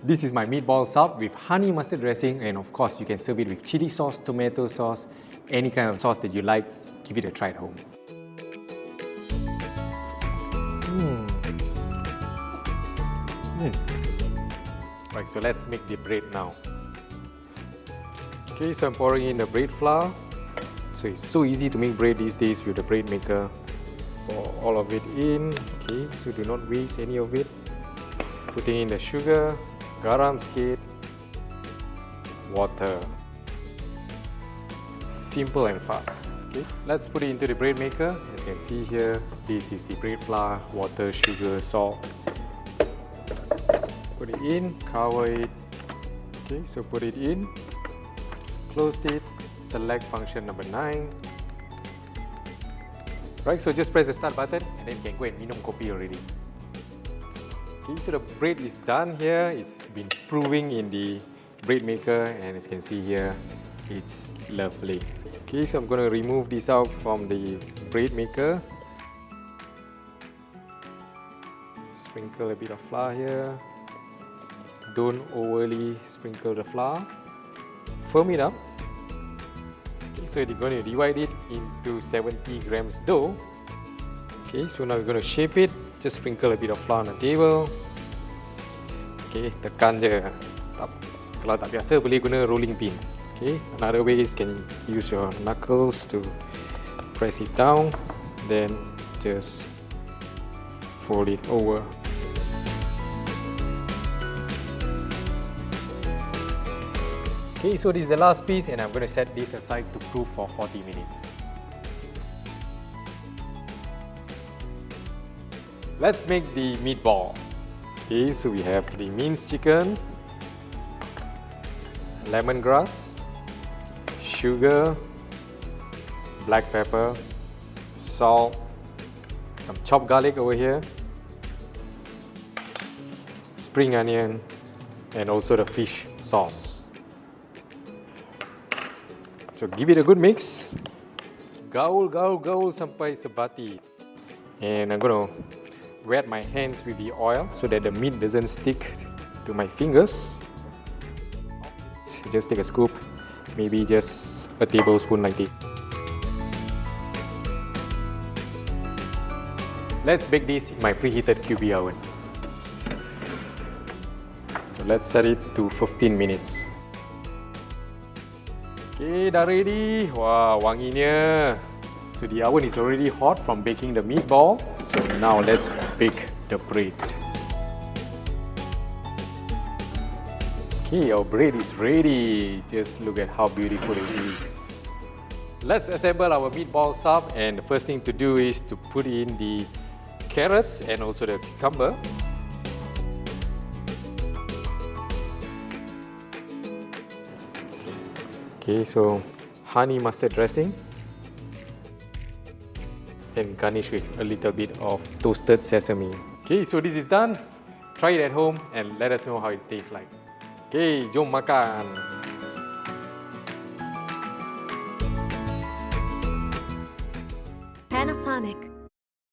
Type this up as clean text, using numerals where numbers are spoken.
This is my meatball sub with honey mustard dressing, and of course you can serve it with chili sauce, tomato sauce, any kind of sauce that you like. Give it a try at home. Right, so let's make the bread now. Okay, so I'm pouring in the bread flour. So it's so easy to make bread these days with the bread maker. Pour all of it in. Okay, so do not waste any of it. Putting in the sugar, garam sikit, water. Simple and fast. Okay, let's put it into the bread maker. As you can see here, this is the bread flour, water, sugar, salt. Put it in, cover it. Okay, so put it in, close it, select function number 9. Right, so just press the start button and then you can go and minum kopi already. Okay, so the bread is done here. It's been proving in the bread maker, and as you can see here, it's lovely. Okay, so I'm going to remove this out from the bread maker. Sprinkle a bit of flour here. Don't overly sprinkle the flour. Firm it up. Okay, so you're going to divide it into 70 grams dough. Okay, so now we're going to shape it. Just sprinkle a bit of flour on the table. Okay, tekan je. Kalau tak biasa boleh guna rolling pin. Okay, another way is can use your knuckles to press it down, then just fold it over. Okay, so this is the last piece, and I'm going to set this aside to proof for 40 minutes. Let's make the meatball. Okay, so we have the minced chicken, lemongrass, sugar, black pepper, salt, some chopped garlic over here, spring onion, and also the fish sauce. So give it a good mix. Gaul sampai sebati. And I'm going to wet my hands with the oil so that the meat doesn't stick to my fingers. Just take a scoop, maybe just a tablespoon like this. Let's bake this in my preheated QB oven. So let's set it to 15 minutes. Okay, dah ready. Wah, wanginya. So the oven is already hot from baking the meatball. So now let's bake the bread. Okay, our bread is ready. Just look at how beautiful it is. Let's assemble our meatball sub, and the first thing to do is to put in the carrots and also the cucumber. Okay, so honey mustard dressing, and garnish with a little bit of toasted sesame. Okay, so this is done. Try it at home and let us know how it tastes like. Okay, jom makan. Panasonic.